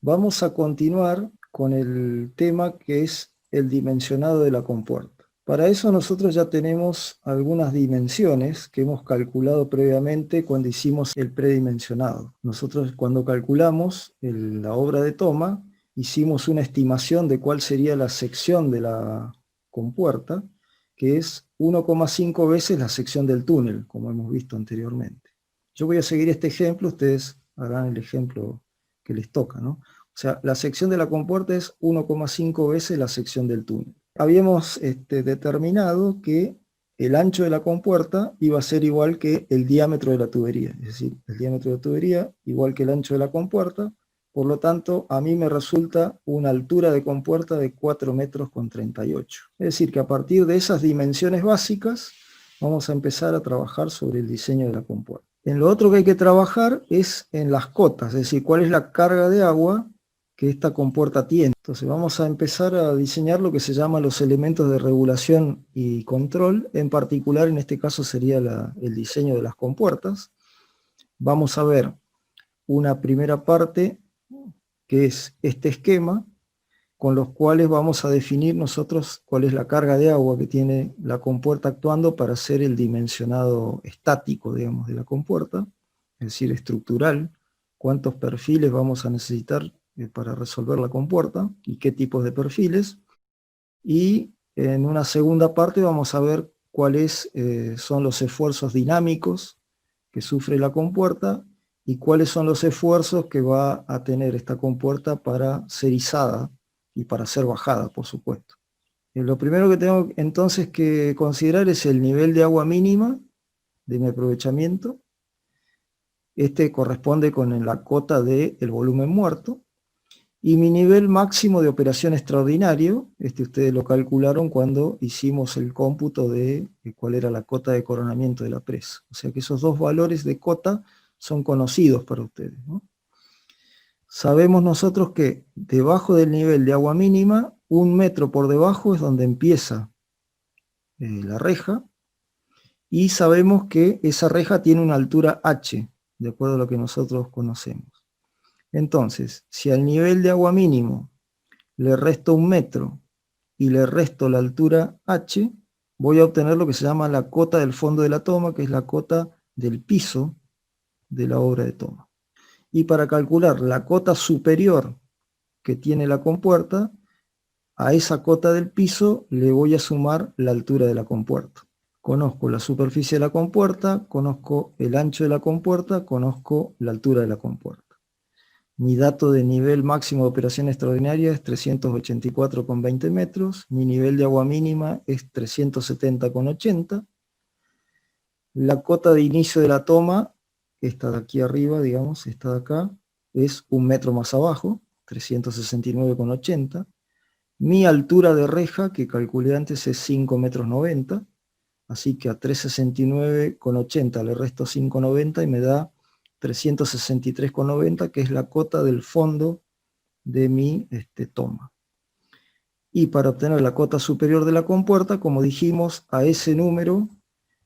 Vamos a continuar con el tema que es el dimensionado de la compuerta. Para eso nosotros ya tenemos algunas dimensiones que hemos calculado previamente cuando hicimos el predimensionado. Nosotros cuando calculamos la obra de toma, hicimos una estimación de cuál sería la sección de la compuerta, que es 1,5 veces la sección del túnel, como hemos visto anteriormente. Yo voy a seguir este ejemplo, ustedes harán el ejemplo que les toca, ¿no? O sea, la sección de la compuerta es 1,5 veces la sección del túnel. Habíamos determinado que el ancho de la compuerta iba a ser igual que el diámetro de la tubería, es decir, el diámetro de la tubería igual que el ancho de la compuerta, por lo tanto a mí me resulta una altura de compuerta de 4 metros con 38. Es decir, que a partir de esas dimensiones básicas vamos a empezar a trabajar sobre el diseño de la compuerta. En lo otro que hay que trabajar es en las cotas, es decir, cuál es la carga de agua que esta compuerta tiene. Entonces vamos a empezar a diseñar lo que se llama los elementos de regulación y control. En particular, en este caso sería el diseño de las compuertas. Vamos a ver una primera parte que es este esquema, con los cuales vamos a definir nosotros cuál es la carga de agua que tiene la compuerta actuando para hacer el dimensionado estático, digamos, de la compuerta, es decir, estructural, cuántos perfiles vamos a necesitar para resolver la compuerta y qué tipos de perfiles. Y en una segunda parte vamos a ver cuáles son los esfuerzos dinámicos que sufre la compuerta y cuáles son los esfuerzos que va a tener esta compuerta para ser izada y para ser bajada, por supuesto. Lo primero que tengo entonces que considerar es el nivel de agua mínima de mi aprovechamiento. Este corresponde con la cota del volumen muerto. Y mi nivel máximo de operación extraordinario, ustedes lo calcularon cuando hicimos el cómputo de cuál era la cota de coronamiento de la presa. O sea que esos dos valores de cota son conocidos para ustedes, ¿no? Sabemos nosotros que debajo del nivel de agua mínima, 1 metro por debajo es donde empieza la reja, y sabemos que esa reja tiene una altura h, de acuerdo a lo que nosotros conocemos. Entonces, si al nivel de agua mínimo le resto 1 metro y le resto la altura h, voy a obtener lo que se llama la cota del fondo de la toma, que es la cota del piso de la obra de toma. Y para calcular la cota superior que tiene la compuerta, a esa cota del piso le voy a sumar la altura de la compuerta. Conozco la superficie de la compuerta, conozco el ancho de la compuerta, conozco la altura de la compuerta. Mi dato de nivel máximo de operación extraordinaria es 384,20 metros, mi nivel de agua mínima es 370,80. La cota de inicio de la toma, esta de aquí arriba, digamos, esta de acá, es 1 metro más abajo, 369,80. Mi altura de reja, que calculé antes, es 5,90 metros, así que a 369,80 le resto 5,90 y me da 363,90, que es la cota del fondo de mi toma. Y para obtener la cota superior de la compuerta, como dijimos, a ese número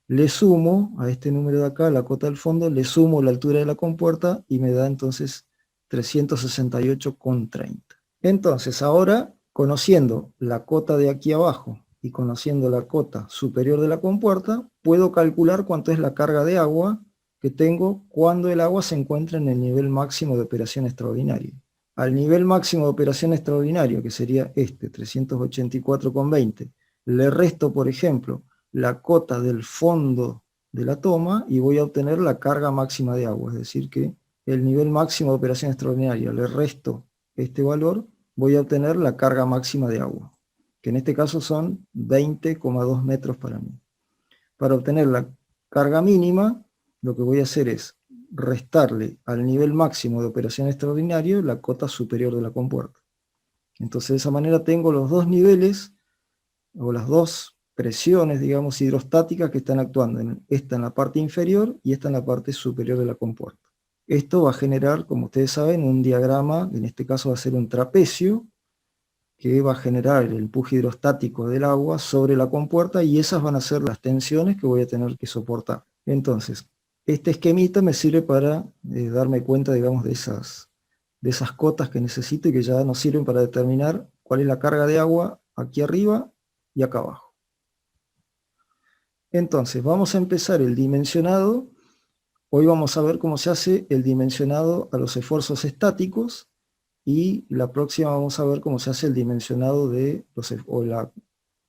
le sumo, a este número de acá, la cota del fondo, le sumo la altura de la compuerta y me da entonces 368,30. Entonces ahora, conociendo la cota de aquí abajo y conociendo la cota superior de la compuerta, puedo calcular cuánto es la carga de agua que tengo cuando el agua se encuentra en el nivel máximo de operación extraordinaria. Al nivel máximo de operación extraordinaria, que sería 384,20, le resto, por ejemplo, la cota del fondo de la toma y voy a obtener la carga máxima de agua, es decir que el nivel máximo de operación extraordinaria le resto este valor, voy a obtener la carga máxima de agua, que en este caso son 20,2 metros para mí. Para obtener la carga mínima, lo que voy a hacer es restarle al nivel máximo de operación extraordinaria la cota superior de la compuerta. Entonces de esa manera tengo los dos niveles, o las dos presiones, digamos, hidrostáticas que están actuando, esta en la parte inferior y esta en la parte superior de la compuerta. Esto va a generar, como ustedes saben, un diagrama, en este caso va a ser un trapecio, que va a generar el empuje hidrostático del agua sobre la compuerta y esas van a ser las tensiones que voy a tener que soportar. Entonces, este esquemita me sirve para darme cuenta, digamos, de esas de esas cotas que necesito y que ya nos sirven para determinar cuál es la carga de agua aquí arriba y acá abajo. Entonces, vamos a empezar el dimensionado. Hoy vamos a ver cómo se hace el dimensionado a los esfuerzos estáticos, y la próxima vamos a ver cómo se hace el dimensionado de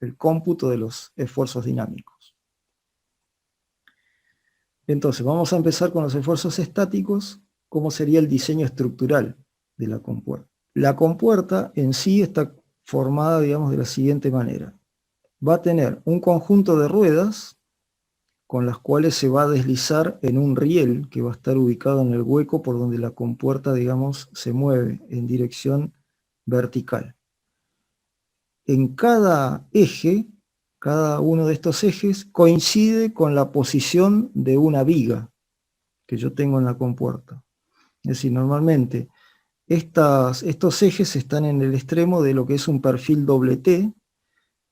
el cómputo de los esfuerzos dinámicos. Entonces, vamos a empezar con los esfuerzos estáticos, cómo sería el diseño estructural de la compuerta. La compuerta en sí está formada, digamos, de la siguiente manera. Va a tener un conjunto de ruedas con las cuales se va a deslizar en un riel que va a estar ubicado en el hueco por donde la compuerta, digamos, se mueve en dirección vertical. En cada eje, cada uno de estos ejes coincide con la posición de una viga que yo tengo en la compuerta. Es decir, normalmente estos ejes están en el extremo de lo que es un perfil doble T,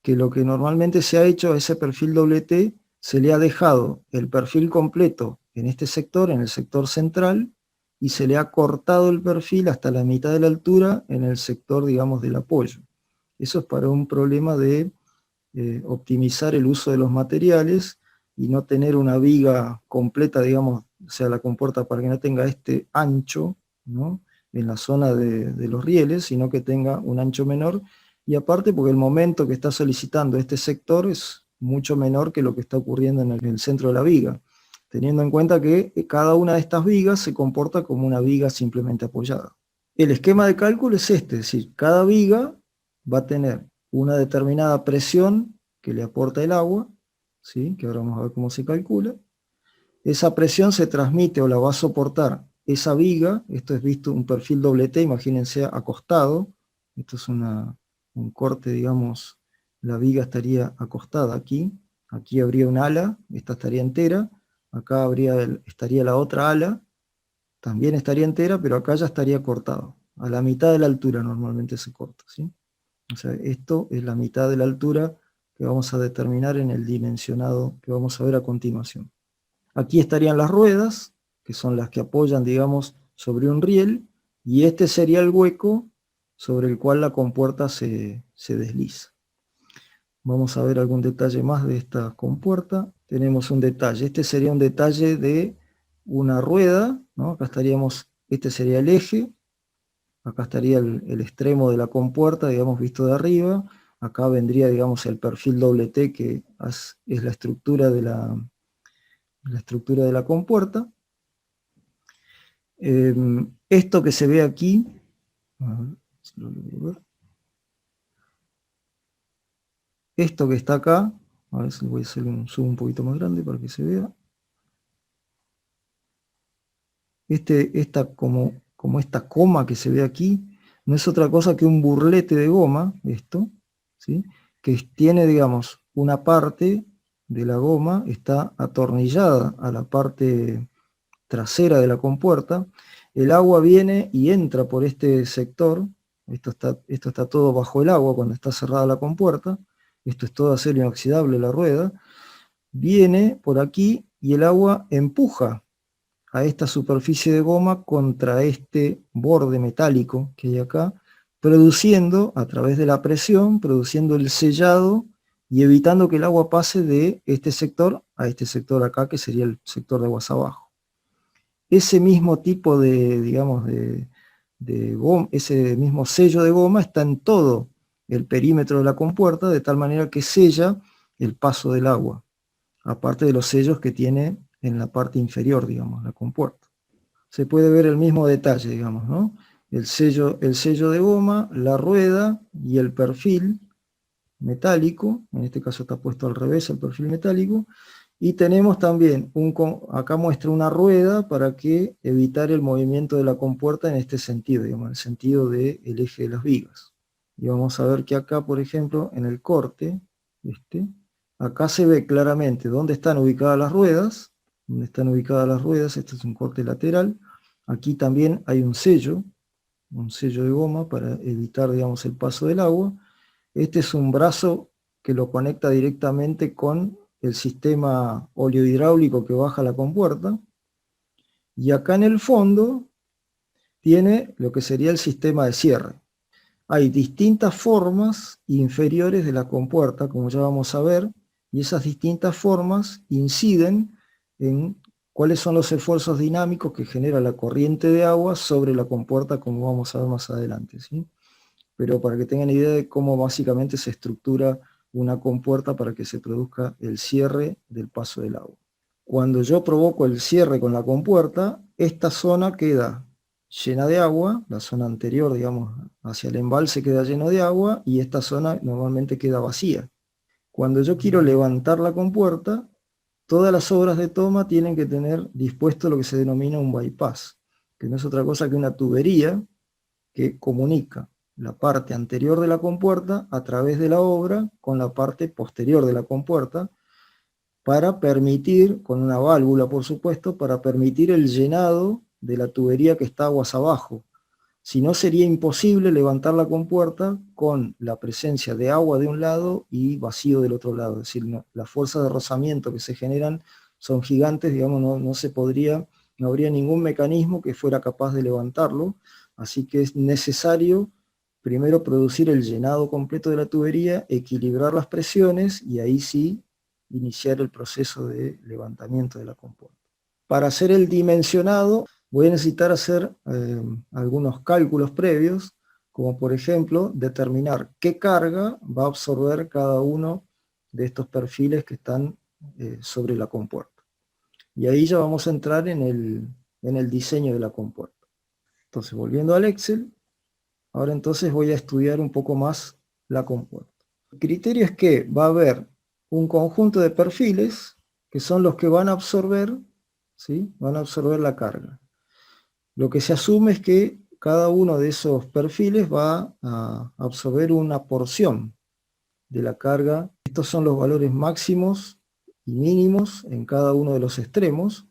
que lo que normalmente se ha hecho a ese perfil doble T, se le ha dejado el perfil completo en este sector, en el sector central, y se le ha cortado el perfil hasta la mitad de la altura en el sector, digamos, del apoyo. Eso es para un problema de optimizar el uso de los materiales y no tener una viga completa, digamos, o sea, la compuerta para que no tenga este ancho, ¿no?, en la zona de los rieles, sino que tenga un ancho menor, y aparte porque el momento que está solicitando este sector es mucho menor que lo que está ocurriendo en el centro de la viga, teniendo en cuenta que cada una de estas vigas se comporta como una viga simplemente apoyada. El esquema de cálculo es este, es decir, cada viga va a tener una determinada presión que le aporta el agua, ¿sí?, que ahora vamos a ver cómo se calcula. Esa presión se transmite o la va a soportar esa viga. Esto es visto un perfil doble T, imagínense acostado. Esto es un corte, digamos, la viga estaría acostada aquí. Aquí habría un ala, esta estaría entera. Acá estaría la otra ala, también estaría entera, pero acá ya estaría cortado. A la mitad de la altura normalmente se corta, ¿sí? O sea, esto es la mitad de la altura que vamos a determinar en el dimensionado que vamos a ver a continuación. Aquí estarían las ruedas, que son las que apoyan, digamos, sobre un riel, y este sería el hueco sobre el cual la compuerta se desliza. Vamos a ver algún detalle más de esta compuerta. Tenemos un detalle, este sería un detalle de una rueda, ¿no? Acá estaríamos, este sería el eje, acá estaría el extremo de la compuerta, digamos, visto de arriba. Acá vendría, digamos, el perfil doble T, que es la estructura de la compuerta. Esto que se ve aquí, a ver si lo logro ver. Esto que está acá, a ver si voy a hacer un zoom un poquito más grande para que se vea. Como esta coma que se ve aquí, no es otra cosa que un burlete de goma, esto, ¿sí?, que tiene, digamos, una parte de la goma, está atornillada a la parte trasera de la compuerta. El agua viene y entra por este sector. Esto está todo bajo el agua cuando está cerrada la compuerta. Esto es todo acero inoxidable, la rueda. Viene por aquí y el agua empuja a esta superficie de goma contra este borde metálico que hay acá, produciendo, a través de la presión, produciendo el sellado y evitando que el agua pase de este sector a este sector acá, que sería el sector de aguas abajo. Ese mismo tipo de, digamos, de goma, ese mismo sello de goma está en todo el perímetro de la compuerta, de tal manera que sella el paso del agua, aparte de los sellos que tiene en la parte inferior, digamos, la compuerta. Se puede ver el mismo detalle, digamos, ¿no? El sello de goma, la rueda y el perfil metálico, en este caso está puesto al revés el perfil metálico, y tenemos también, acá muestra una rueda para evitar el movimiento de la compuerta en este sentido, digamos, en el sentido del eje de las vigas. Y vamos a ver que acá, por ejemplo, en el corte, acá se ve claramente dónde están ubicadas las ruedas, este es un corte lateral. Aquí también hay un sello de goma para evitar, digamos, el paso del agua. Este es un brazo que lo conecta directamente con el sistema oleohidráulico que baja la compuerta. Y acá en el fondo tiene lo que sería el sistema de cierre. Hay distintas formas inferiores de la compuerta, como ya vamos a ver, y esas distintas formas inciden en cuáles son los esfuerzos dinámicos que genera la corriente de agua sobre la compuerta, como vamos a ver más adelante, ¿sí? Pero para que tengan idea de cómo básicamente se estructura una compuerta para que se produzca el cierre del paso del agua. Cuando yo provoco el cierre con la compuerta, esta zona queda llena de agua, la zona anterior, digamos, hacia el embalse queda lleno de agua, y esta zona normalmente queda vacía. Cuando yo quiero levantar la compuerta, todas las obras de toma tienen que tener dispuesto lo que se denomina un bypass, que no es otra cosa que una tubería que comunica la parte anterior de la compuerta a través de la obra con la parte posterior de la compuerta, para permitir, con una válvula por supuesto, para permitir el llenado de la tubería que está aguas abajo. Si no, sería imposible levantar la compuerta con la presencia de agua de un lado y vacío del otro lado. Es decir, no, las fuerzas de rozamiento que se generan son gigantes, digamos, no se podría, no habría ningún mecanismo que fuera capaz de levantarlo, así que es necesario primero producir el llenado completo de la tubería, equilibrar las presiones y ahí sí iniciar el proceso de levantamiento de la compuerta. Para hacer el dimensionado voy a necesitar hacer algunos cálculos previos, como por ejemplo determinar qué carga va a absorber cada uno de estos perfiles que están sobre la compuerta. Y ahí ya vamos a entrar en el diseño de la compuerta. Entonces, volviendo al Excel, ahora entonces voy a estudiar un poco más la compuerta. El criterio es que va a haber un conjunto de perfiles que son los que van a absorber, ¿sí? Van a absorber la carga. Lo que se asume es que cada uno de esos perfiles va a absorber una porción de la carga. Estos son los valores máximos y mínimos en cada uno de los extremos.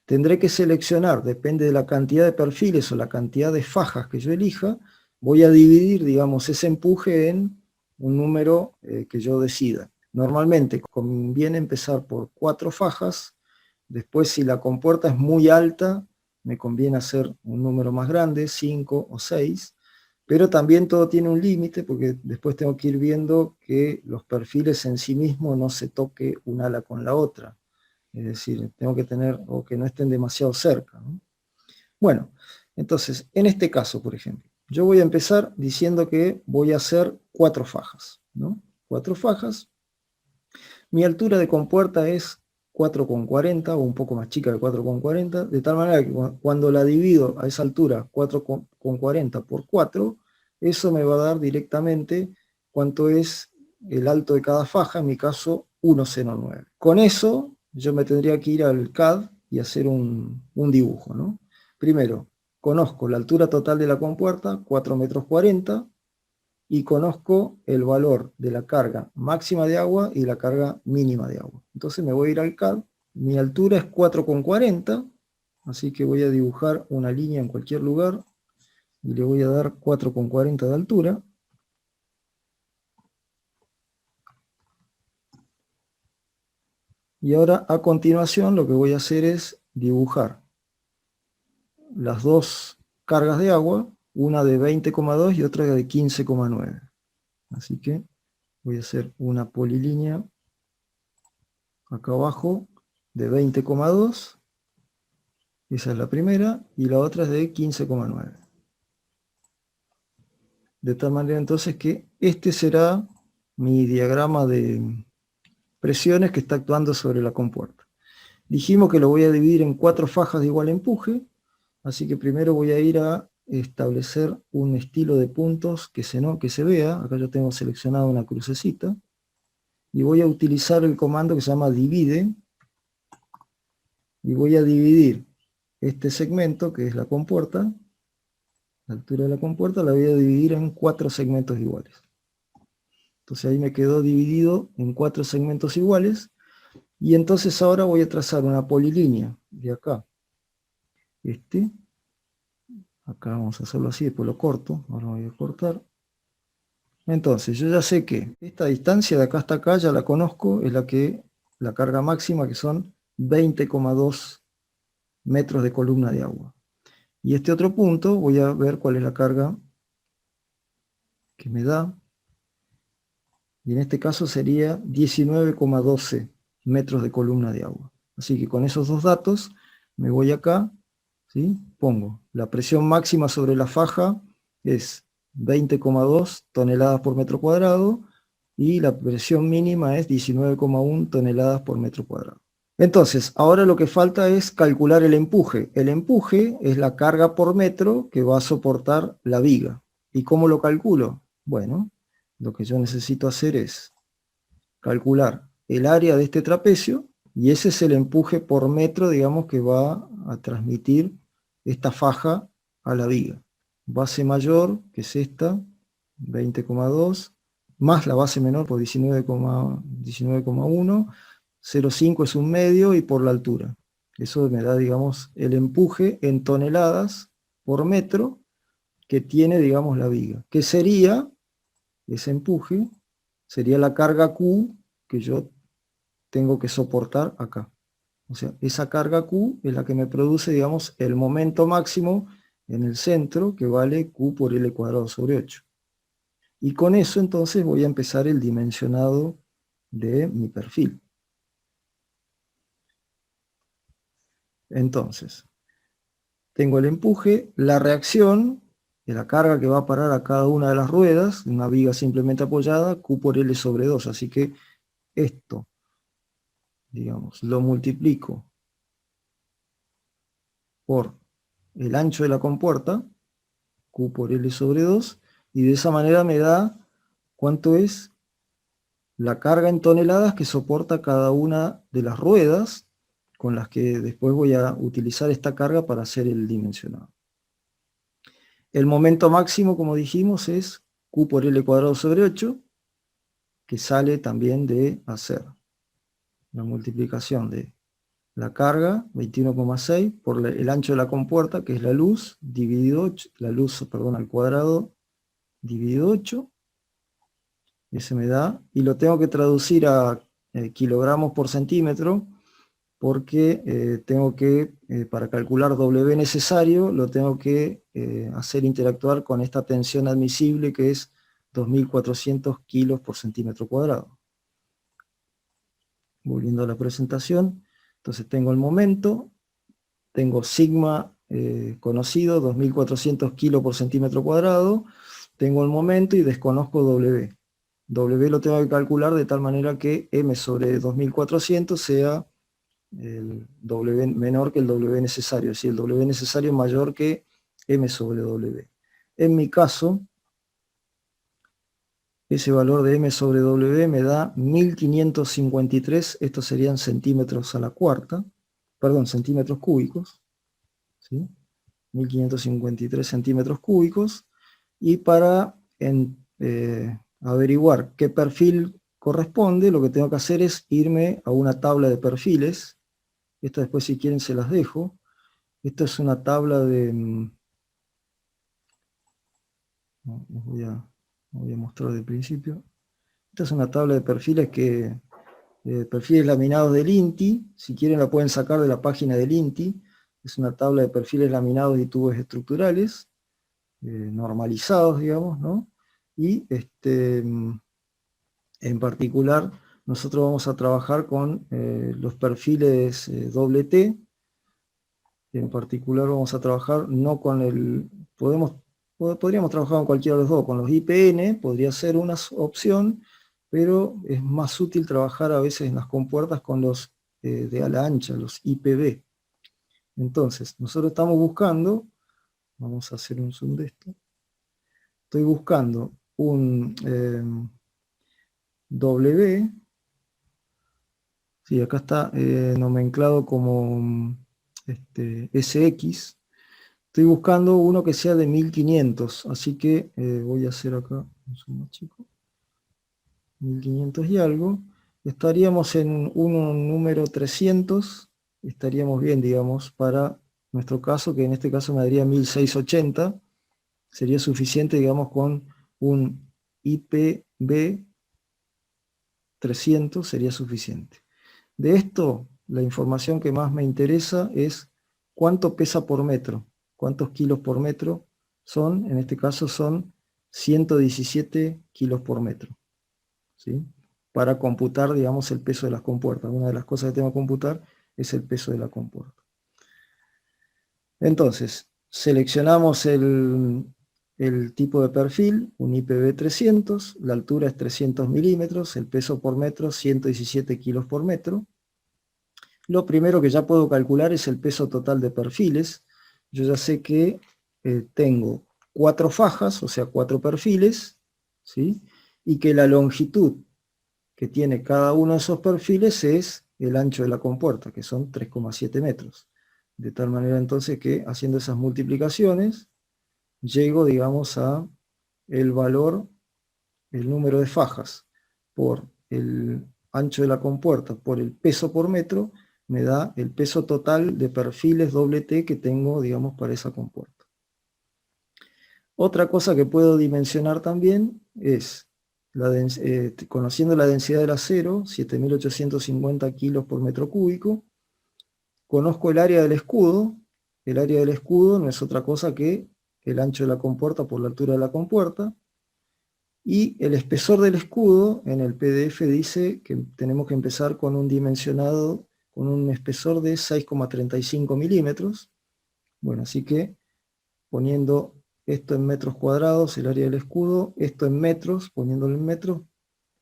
Tendré que seleccionar, depende de la cantidad de perfiles o la cantidad de fajas que yo elija, voy a dividir, digamos, ese empuje en un número que yo decida. Normalmente conviene empezar por 4 fajas, después si la compuerta es muy alta, me conviene hacer un número más grande, 5 o 6, pero también todo tiene un límite, porque después tengo que ir viendo que los perfiles en sí mismos no se toque un ala con la otra. Es decir, tengo que tener, o que no estén demasiado cerca, ¿no? Bueno, entonces, en este caso, por ejemplo, yo voy a empezar diciendo que voy a hacer 4 fajas, ¿no? 4 fajas. Mi altura de compuerta es 4,40 o un poco más chica de 4,40, de tal manera que cuando la divido a esa altura, 4,40 por 4, eso me va a dar directamente cuánto es el alto de cada faja, en mi caso 1,09. Con eso yo me tendría que ir al CAD y hacer un dibujo, ¿no? Primero, conozco la altura total de la compuerta, 4,40 m, y conozco el valor de la carga máxima de agua y la carga mínima de agua. Entonces me voy a ir al CAD, mi altura es 4,40, así que voy a dibujar una línea en cualquier lugar y le voy a dar 4,40 de altura. Y ahora a continuación lo que voy a hacer es dibujar las dos cargas de agua, una de 20,2 y otra de 15,9. Así que voy a hacer una polilínea acá abajo de 20,2, esa es la primera, y la otra es de 15,9. De tal manera entonces que este será mi diagrama de presiones que está actuando sobre la compuerta. Dijimos que lo voy a dividir en 4 fajas de igual empuje, así que primero voy a ir a establecer un estilo de puntos que se vea. Acá yo tengo seleccionado una crucecita, y voy a utilizar el comando que se llama divide, y voy a dividir este segmento, que es la compuerta, la altura de la compuerta, la voy a dividir en 4 segmentos iguales. Entonces ahí me quedó dividido en 4 segmentos iguales, y entonces ahora voy a trazar una polilínea de acá. Acá vamos a hacerlo así, después lo corto, ahora voy a cortar. Entonces yo ya sé que esta distancia de acá hasta acá ya la conozco, es la carga máxima, que son 20,2 metros de columna de agua. Y este otro punto voy a ver cuál es la carga que me da. Y en este caso sería 19,12 metros de columna de agua. Así que con esos dos datos me voy acá, ¿sí? Pongo la presión máxima sobre la faja es 20,2 toneladas por metro cuadrado y la presión mínima es 19,1 toneladas por metro cuadrado. Entonces, ahora lo que falta es calcular el empuje. El empuje es la carga por metro que va a soportar la viga. ¿Y cómo lo calculo? Bueno, lo que yo necesito hacer es calcular el área de este trapecio y ese es el empuje por metro, digamos, que va a transmitir esta faja a la viga. Base mayor, que es esta, 20,2, más la base menor por 19,1, 0,5 es un medio y por la altura. Eso me da, digamos, el empuje en toneladas por metro que tiene, digamos, la viga. ¿Qué sería ese empuje? Sería la carga Q que yo tengo que soportar acá. O sea, esa carga Q es la que me produce, digamos, el momento máximo en el centro, que vale Q por L cuadrado sobre 8. Y con eso entonces voy a empezar el dimensionado de mi perfil. Entonces, tengo el empuje, la reacción de la carga que va a parar a cada una de las ruedas, una viga simplemente apoyada, Q por L sobre 2. Así que esto, digamos, lo multiplico por el ancho de la compuerta, Q por L sobre 2, y de esa manera me da cuánto es la carga en toneladas que soporta cada una de las ruedas con las que después voy a utilizar esta carga para hacer el dimensionado. El momento máximo, como dijimos, es Q por L cuadrado sobre 8, que sale también de hacer la multiplicación de la carga, 21,6, por el ancho de la compuerta, que es la luz, dividido 8, la luz, perdón, al cuadrado, dividido 8, ese me da, y lo tengo que traducir a kilogramos por centímetro, porque tengo que, para calcular W necesario, lo tengo que hacer interactuar con esta tensión admisible que es 2400 kilos por centímetro cuadrado. Volviendo a la presentación, entonces tengo el momento, tengo sigma conocido, 2400 kilos por centímetro cuadrado, tengo el momento y desconozco W. W lo tengo que calcular de tal manera que M sobre 2400 sea el W menor que el W necesario, es decir, el W necesario es mayor que M sobre W. En mi caso, ese valor de M sobre W me da 1553, estos serían centímetros a la cuarta, perdón, centímetros cúbicos, ¿sí? 1553 centímetros cúbicos, y para averiguar qué perfil corresponde, lo que tengo que hacer es irme a una tabla de perfiles. Esta después, si quieren, se las dejo. Esta es una tabla de... Les voy a mostrar de principio. Esta es una tabla de perfiles perfiles laminados del INTI. Si quieren la pueden sacar de la página del INTI. Es una tabla de perfiles laminados y tubos estructurales, normalizados, digamos, ¿no? Y en particular, nosotros vamos a trabajar con los perfiles doble T. En particular vamos a trabajar no con el... Podríamos trabajar con cualquiera de los dos, con los IPN, podría ser una opción, pero es más útil trabajar a veces en las compuertas con los de ala ancha, los IPB. Entonces, nosotros estamos buscando, vamos a hacer un zoom de esto, estoy buscando un W, sí, acá está nomenclado como SX. Estoy buscando uno que sea de 1500, así que voy a hacer acá un zoom más chico, 1500 y algo. Estaríamos en un número 300, estaríamos bien, digamos, para nuestro caso, que en este caso me daría 1680. Sería suficiente, digamos, con un IPB 300, sería suficiente. De esto, la información que más me interesa es cuánto pesa por metro. ¿Cuántos kilos por metro son? En este caso son 117 kilos por metro, ¿sí? Para computar, digamos, el peso de las compuertas. Una de las cosas que tengo que computar es el peso de la compuerta. Entonces, seleccionamos el tipo de perfil, un IPv300, la altura es 300 milímetros, el peso por metro 117 kilos por metro. Lo primero que ya puedo calcular es el peso total de perfiles. Yo ya sé que tengo 4 fajas, o sea 4 perfiles, ¿sí? Y que la longitud que tiene cada uno de esos perfiles es el ancho de la compuerta, que son 3,7 metros. De tal manera entonces que haciendo esas multiplicaciones, llego, digamos, a el valor, el número de fajas por el ancho de la compuerta por el peso por metro, me da el peso total de perfiles T que tengo, digamos, para esa compuerta. Otra cosa que puedo dimensionar también es, conociendo la densidad del acero, 7.850 kilos por metro cúbico, conozco el área del escudo. El área del escudo no es otra cosa que el ancho de la compuerta por la altura de la compuerta. Y el espesor del escudo, en el PDF dice que tenemos que empezar con un dimensionado, con un espesor de 6,35 milímetros. Bueno, así que poniendo esto en metros cuadrados, el área del escudo, esto en metros, poniéndolo en metros,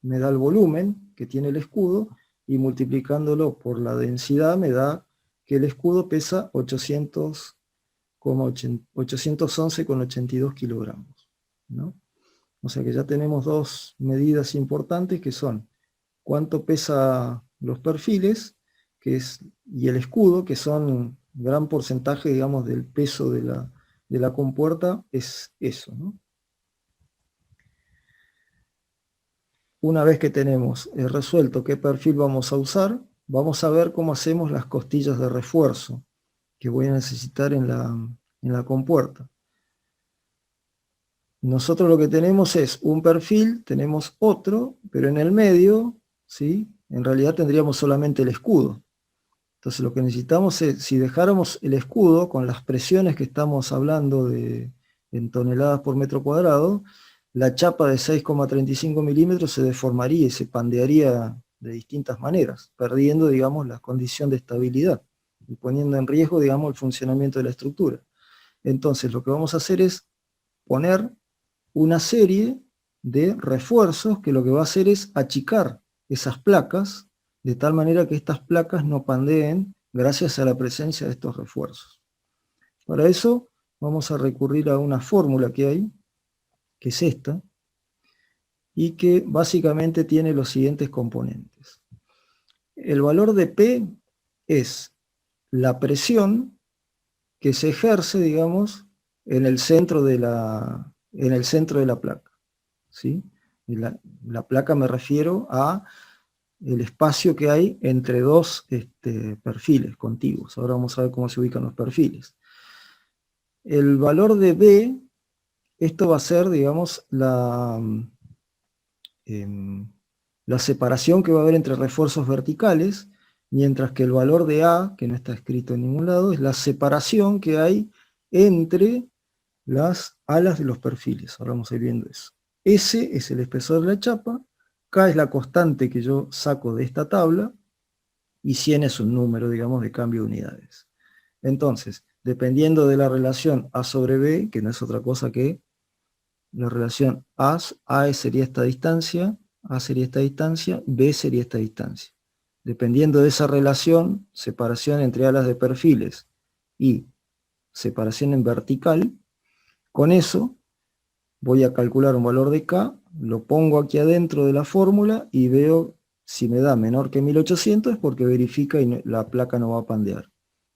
me da el volumen que tiene el escudo, y multiplicándolo por la densidad me da que el escudo pesa 811,82 kilogramos, ¿no? O sea que ya tenemos dos medidas importantes que son cuánto pesa los perfiles y el escudo, que son gran porcentaje, digamos, del peso de la compuerta, es eso, ¿no? Una vez que tenemos resuelto qué perfil vamos a usar, vamos a ver cómo hacemos las costillas de refuerzo que voy a necesitar en la compuerta. Nosotros lo que tenemos es un perfil, tenemos otro, pero en el medio, ¿sí? En realidad tendríamos solamente el escudo. Entonces lo que necesitamos es, si dejáramos el escudo con las presiones que estamos hablando en toneladas por metro cuadrado, la chapa de 6,35 milímetros se deformaría y se pandearía de distintas maneras, perdiendo, digamos, la condición de estabilidad y poniendo en riesgo, digamos, el funcionamiento de la estructura. Entonces lo que vamos a hacer es poner una serie de refuerzos que lo que va a hacer es achicar esas placas de tal manera que estas placas no pandeen gracias a la presencia de estos refuerzos. Para eso vamos a recurrir a una fórmula que hay, que es esta, y que básicamente tiene los siguientes componentes. El valor de P es la presión que se ejerce, digamos, en el centro de la placa, ¿sí? La placa me refiero a el espacio que hay entre dos perfiles contiguos. Ahora vamos a ver cómo se ubican los perfiles. El valor de B, esto va a ser, digamos, la separación que va a haber entre refuerzos verticales, mientras que el valor de A, que no está escrito en ningún lado, es la separación que hay entre las alas de los perfiles. Ahora vamos a ir viendo eso. S es el espesor de la chapa, K es la constante que yo saco de esta tabla, y 100 es un número, digamos, de cambio de unidades. Entonces, dependiendo de la relación A sobre B, que no es otra cosa que la relación A sería esta distancia, A sería esta distancia, B sería esta distancia. Dependiendo de esa relación, separación entre alas de perfiles y separación en vertical, con eso voy a calcular un valor de K, lo pongo aquí adentro de la fórmula y veo si me da menor que 1800 es porque verifica y la placa no va a pandear.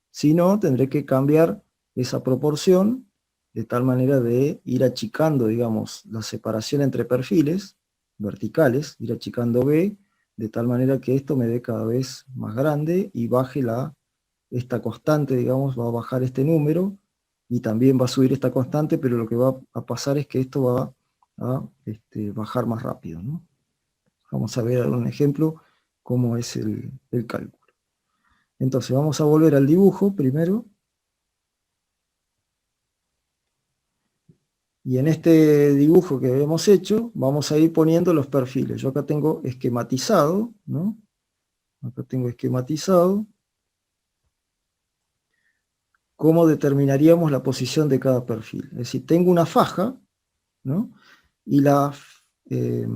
Si no, tendré que cambiar esa proporción de tal manera de ir achicando, digamos, la separación entre perfiles verticales, ir achicando B, de tal manera que esto me dé cada vez más grande y baje esta constante, digamos, va a bajar este número, y también va a subir esta constante, pero lo que va a pasar es que esto va a bajar más rápido, ¿no? Vamos a ver un ejemplo cómo es el cálculo. Entonces vamos a volver al dibujo primero. Y en este dibujo que habíamos hecho, vamos a ir poniendo los perfiles. Yo acá tengo esquematizado, ¿no? Acá tengo esquematizado cómo determinaríamos la posición de cada perfil. Es decir, tengo una faja, ¿no? Y eh,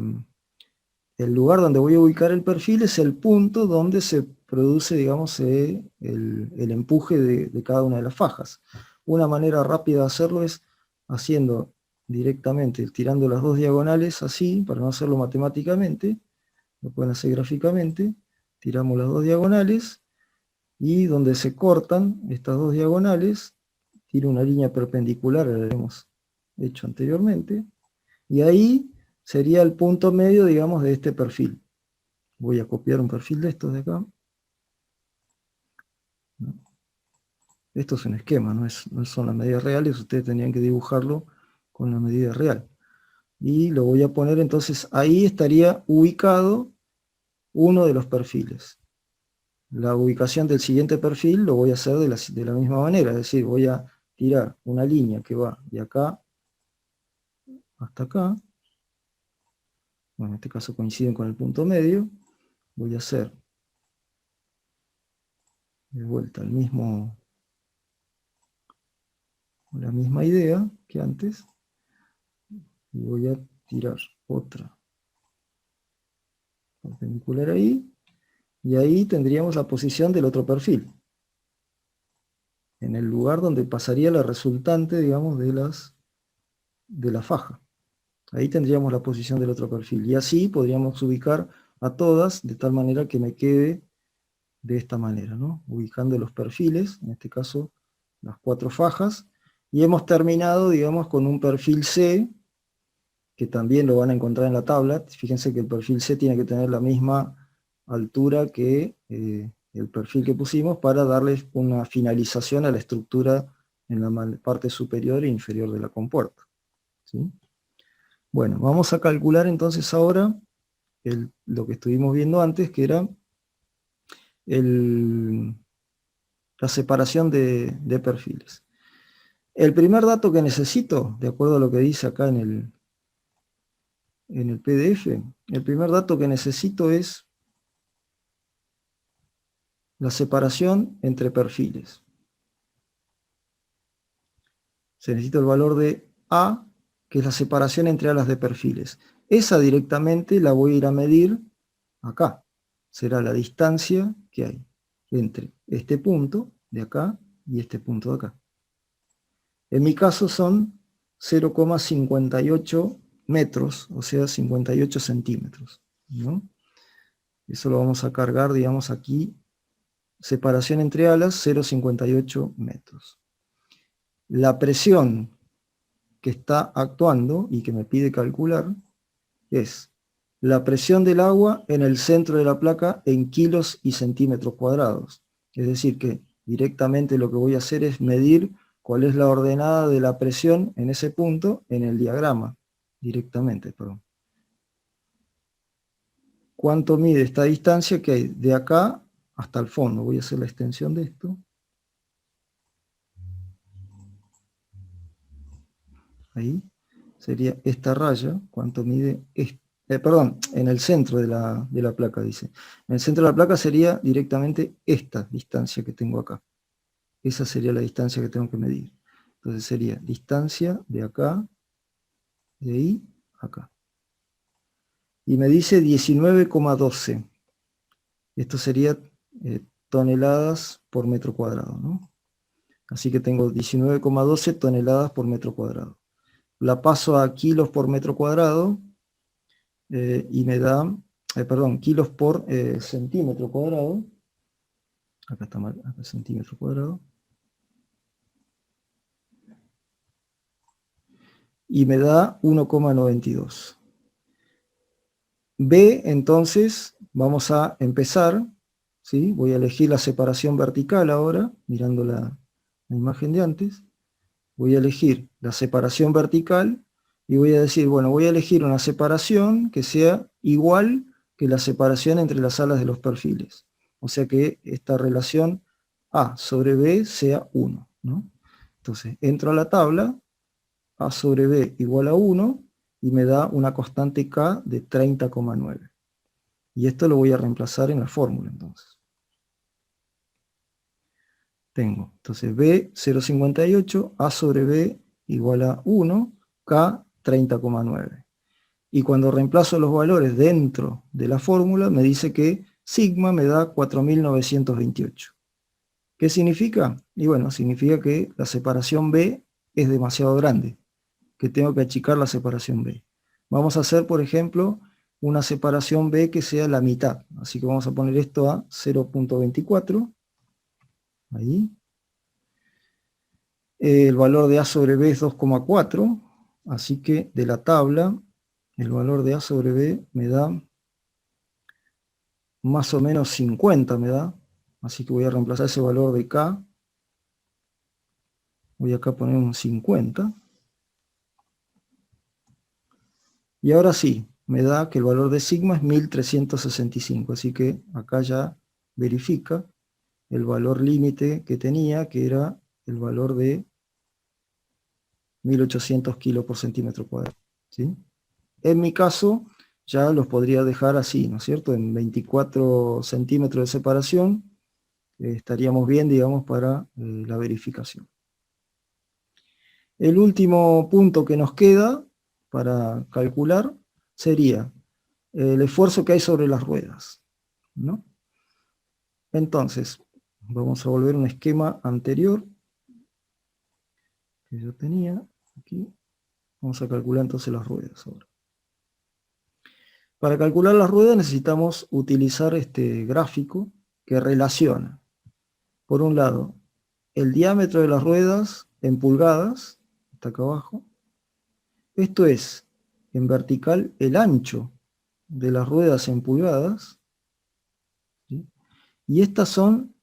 el lugar donde voy a ubicar el perfil es el punto donde se produce, digamos, el empuje de cada una de las fajas. Una manera rápida de hacerlo es haciendo directamente, tirando las dos diagonales así, para no hacerlo matemáticamente, lo pueden hacer gráficamente, tiramos las dos diagonales, y donde se cortan estas dos diagonales, tiro una línea perpendicular, la hemos hecho anteriormente, y ahí sería el punto medio, digamos, de este perfil. Voy a copiar un perfil de estos de acá. Esto es un esquema, no son las medidas reales, ustedes tendrían que dibujarlo con la medida real. Y lo voy a poner entonces, ahí estaría ubicado uno de los perfiles. La ubicación del siguiente perfil lo voy a hacer de la misma manera, es decir, voy a tirar una línea que va de acá hasta acá. Bueno, en este caso coinciden con el punto medio. Voy a hacer de vuelta la misma idea que antes. Y voy a tirar otra perpendicular ahí. Y ahí tendríamos la posición del otro perfil. En el lugar donde pasaría la resultante, digamos, de la faja. Ahí tendríamos la posición del otro perfil. Y así podríamos ubicar a todas de tal manera que me quede de esta manera, ¿no? Ubicando los perfiles, en este caso las 4 fajas, y hemos terminado, digamos, con un perfil C, que también lo van a encontrar en la tabla. Fíjense que el perfil C tiene que tener la misma altura que el perfil que pusimos para darles una finalización a la estructura en la parte superior e inferior de la compuerta, ¿sí? Bueno, vamos a calcular entonces ahora lo que estuvimos viendo antes, que era la separación de perfiles. El primer dato que necesito, de acuerdo a lo que dice acá en el PDF, el primer dato que necesito es la separación entre perfiles. Se necesita el valor de A, que es la separación entre alas de perfiles. Esa directamente la voy a ir a medir acá. Será la distancia que hay entre este punto de acá y este punto de acá. En mi caso son 0,58 metros, o sea 58 centímetros, ¿no? Eso lo vamos a cargar, digamos, aquí. Separación entre alas, 0,58 metros. La presión que está actuando y que me pide calcular es la presión del agua en el centro de la placa en kilos y centímetros cuadrados. Es decir, que directamente lo que voy a hacer es medir cuál es la ordenada de la presión en ese punto en el diagrama, directamente, perdón. ¿Cuánto mide esta distancia que hay de acá hasta el fondo? Voy a hacer la extensión de esto. Ahí sería esta raya, cuánto mide, perdón, en el centro de la placa dice. En el centro de la placa sería directamente esta distancia que tengo acá. Esa sería la distancia que tengo que medir. Entonces sería distancia de acá, de ahí, acá. Y me dice 19,12. Esto sería toneladas por metro cuadrado, ¿no? Así que tengo 19,12 toneladas por metro cuadrado. La paso a kilos por metro cuadrado y me da, perdón, kilos por centímetro cuadrado. Acá está mal, acá centímetro cuadrado. Y me da 1,92. B, entonces, vamos a empezar, ¿sí? Voy a elegir la separación vertical ahora, mirando la imagen de antes. Voy a elegir la separación vertical y voy a decir, bueno, voy a elegir una separación que sea igual que la separación entre las alas de los perfiles. O sea que esta relación A sobre B sea 1, ¿no? Entonces, entro a la tabla A sobre B igual a 1, y me da una constante K de 30,9. Y esto lo voy a reemplazar en la fórmula entonces. Tengo, entonces B 0,58, A sobre B igual a 1, K 30,9. Y cuando reemplazo los valores dentro de la fórmula, me dice que sigma me da 4.928. ¿Qué significa? Y bueno, significa que la separación B es demasiado grande, que tengo que achicar la separación B. Vamos a hacer, por ejemplo, una separación B que sea la mitad. Así que vamos a poner esto a 0,24. Ahí. El valor de A sobre B es 2,4. Así que de la tabla, el valor de A sobre B me da más o menos 50 me da. Así que voy a reemplazar ese valor de K. Voy acá a poner un 50. Y ahora sí, me da que el valor de sigma es 1365. Así que acá ya verifica el valor límite que tenía, que era el valor de 1800 kilos por centímetro cuadrado. ¿Sí? En mi caso, ya los podría dejar así, ¿no es cierto? En 24 centímetros de separación, estaríamos bien, digamos, para la verificación. El último punto que nos queda para calcular sería el esfuerzo que hay sobre las ruedas, ¿no? Entonces, vamos a volver a un esquema anterior que yo tenía aquí. Vamos a calcular entonces las ruedas ahora. Para calcular las ruedas necesitamos utilizar este gráfico que relaciona, por un lado, el diámetro de las ruedas en pulgadas, está acá abajo. Esto es, en vertical, el ancho de las ruedas en pulgadas, ¿sí? Y estas son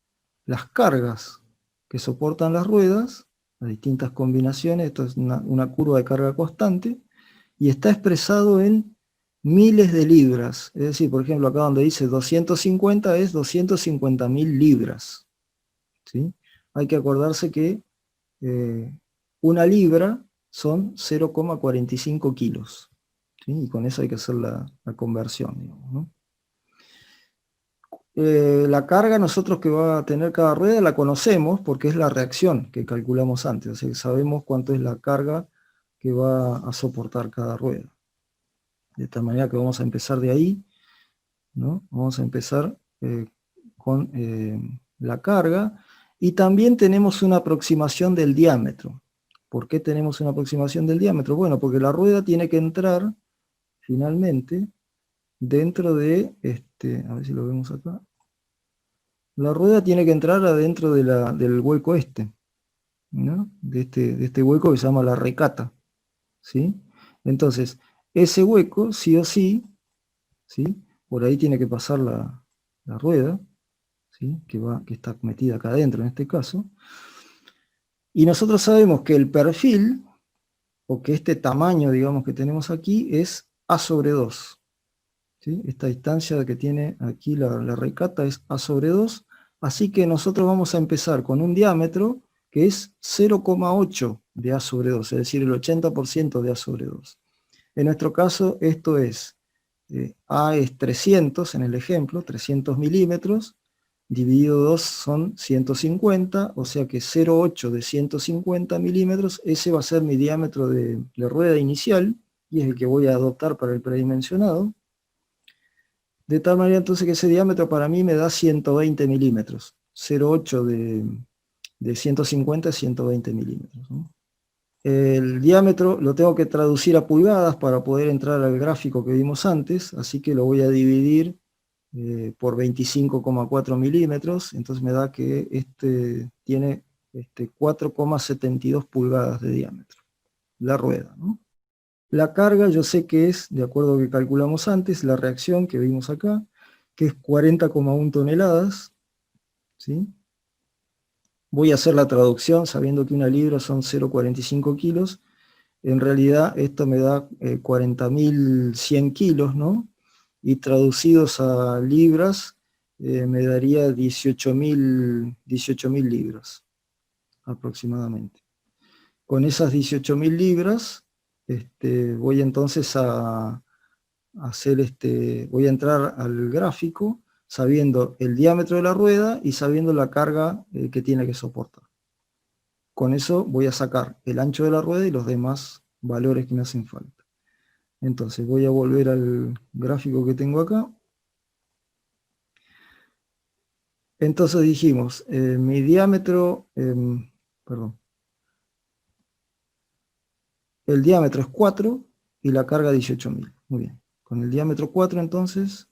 las cargas que soportan las ruedas, las distintas combinaciones. Esto es una curva de carga constante, y está expresado en miles de libras. Es decir, por ejemplo, acá donde dice 250 es 250.000 libras. ¿Sí? Hay que acordarse que una libra son 0,45 kilos. ¿Sí? Y con eso hay que hacer la conversión, digamos, ¿no? La carga nosotros que va a tener cada rueda la conocemos porque es la reacción que calculamos antes. O sea, que sabemos cuánto es la carga que va a soportar cada rueda. De tal manera que vamos a empezar de ahí, ¿no? Vamos a empezar con la carga, y también tenemos una aproximación del diámetro. ¿Por qué tenemos una aproximación del diámetro? Bueno, porque la rueda tiene que entrar finalmente dentro de, a ver si lo vemos acá, la rueda tiene que entrar adentro del hueco ¿no? De este hueco que se llama la recata, ¿sí? Entonces, ese hueco, sí o sí, ¿sí? Por ahí tiene que pasar la rueda, ¿sí? Que está metida acá adentro en este caso. Y nosotros sabemos que el perfil, o que este tamaño, digamos, que tenemos aquí, es A sobre 2. ¿Sí? Esta distancia que tiene aquí la recata es A sobre 2. Así que nosotros vamos a empezar con un diámetro que es 0,8 de A sobre 2, es decir, el 80% de A sobre 2. En nuestro caso esto es, A es 300 en el ejemplo, 300 milímetros, dividido 2 son 150, o sea que 0,8 de 150 milímetros, ese va a ser mi diámetro de rueda inicial, y es el que voy a adoptar para el predimensionado. De tal manera entonces que ese diámetro para mí me da 120 milímetros. 0,8 de 150 es 120 milímetros, ¿no? El diámetro lo tengo que traducir a pulgadas para poder entrar al gráfico que vimos antes, así que lo voy a dividir por 25,4 milímetros, entonces me da que tiene 4,72 pulgadas de diámetro, la rueda, ¿no? La carga yo sé que es, de acuerdo a lo que calculamos antes, la reacción que vimos acá, que es 40,1 toneladas, ¿sí? Voy a hacer la traducción sabiendo que una libra son 0,45 kilos. En realidad esto me da 40.100 kilos, ¿no? Y traducidos a libras me daría 18.000 libras aproximadamente. Con esas 18.000 libras, voy entonces a hacer voy a entrar al gráfico sabiendo el diámetro de la rueda y sabiendo la carga que tiene que soportar. Con eso voy a sacar el ancho de la rueda y los demás valores que me hacen falta. Entonces voy a volver al gráfico que tengo acá. Entonces dijimos, mi diámetro, perdón, el diámetro es 4 y la carga 18.000. Muy bien. Con el diámetro 4 entonces,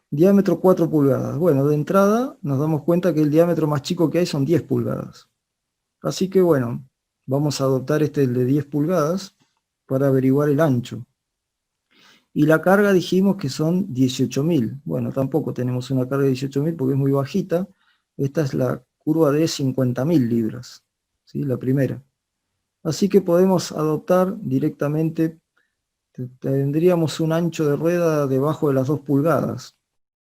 diámetro 4 pulgadas. Bueno, de entrada nos damos cuenta que el diámetro más chico que hay son 10 pulgadas. Así que bueno, vamos a adoptar el de 10 pulgadas para averiguar el ancho. Y la carga dijimos que son 18.000. Bueno, tampoco tenemos una carga de 18.000 porque es muy bajita. Esta es la curva de 50.000 libras, ¿sí? La primera. Así que podemos adoptar directamente, tendríamos un ancho de rueda debajo de las 2 pulgadas.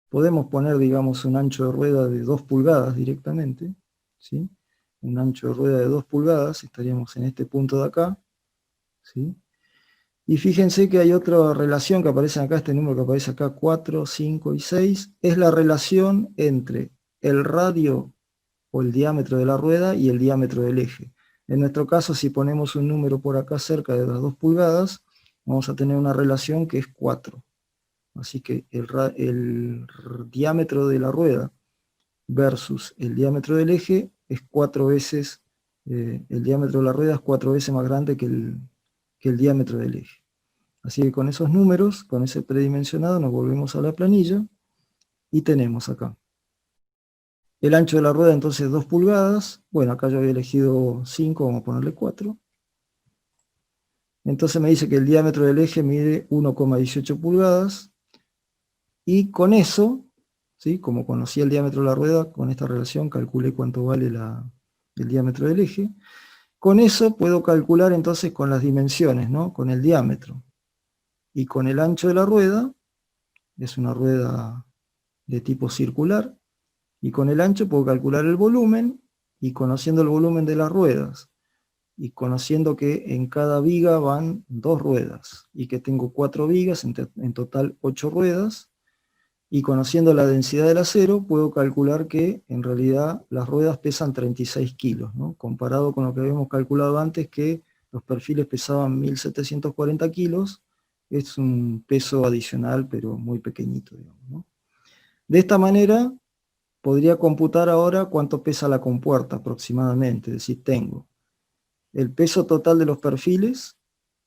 Podemos poner, digamos, un ancho de rueda de 2 pulgadas directamente, ¿sí? Un ancho de rueda de 2 pulgadas, estaríamos en este punto de acá, ¿sí? Y fíjense que hay otra relación que aparece acá, este número que aparece acá, 4, 5 y 6, es la relación entre el radio o el diámetro de la rueda y el diámetro del eje. En nuestro caso, si ponemos un número por acá cerca de las 2 pulgadas, vamos a tener una relación que es 4. Así que el diámetro de la rueda versus el diámetro del eje es 4 veces, el diámetro de la rueda es 4 veces más grande que el diámetro del eje. Así que con esos números, con ese predimensionado, nos volvemos a la planilla y tenemos acá el ancho de la rueda, entonces 2 pulgadas. Bueno, acá yo había elegido 5, vamos a ponerle 4. Entonces me dice que el diámetro del eje mide 1,18 pulgadas. Y con eso, ¿sí? Como conocía el diámetro de la rueda, con esta relación calculé cuánto vale el diámetro del eje. Con eso puedo calcular entonces con las dimensiones, ¿no? Con el diámetro. Y con el ancho de la rueda, es una rueda de tipo circular, y con el ancho puedo calcular el volumen, y conociendo el volumen de las ruedas, y conociendo que en cada viga van 2 ruedas, y que tengo 4 vigas, en total 8 ruedas, y conociendo la densidad del acero, puedo calcular que en realidad las ruedas pesan 36 kilos, ¿no? Comparado con lo que habíamos calculado antes, que los perfiles pesaban 1.740 kilos, es un peso adicional, pero muy pequeñito, digamos, ¿no? De esta manera, podría computar ahora cuánto pesa la compuerta aproximadamente, es decir, tengo el peso total de los perfiles,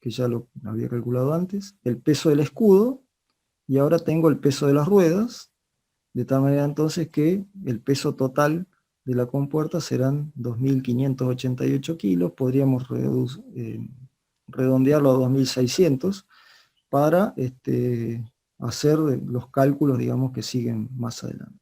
que ya lo había calculado antes, el peso del escudo, y ahora tengo el peso de las ruedas, de tal manera entonces que el peso total de la compuerta serán 2.588 kilos, podríamos redondearlo a 2.600 para hacer los cálculos, digamos, que siguen más adelante.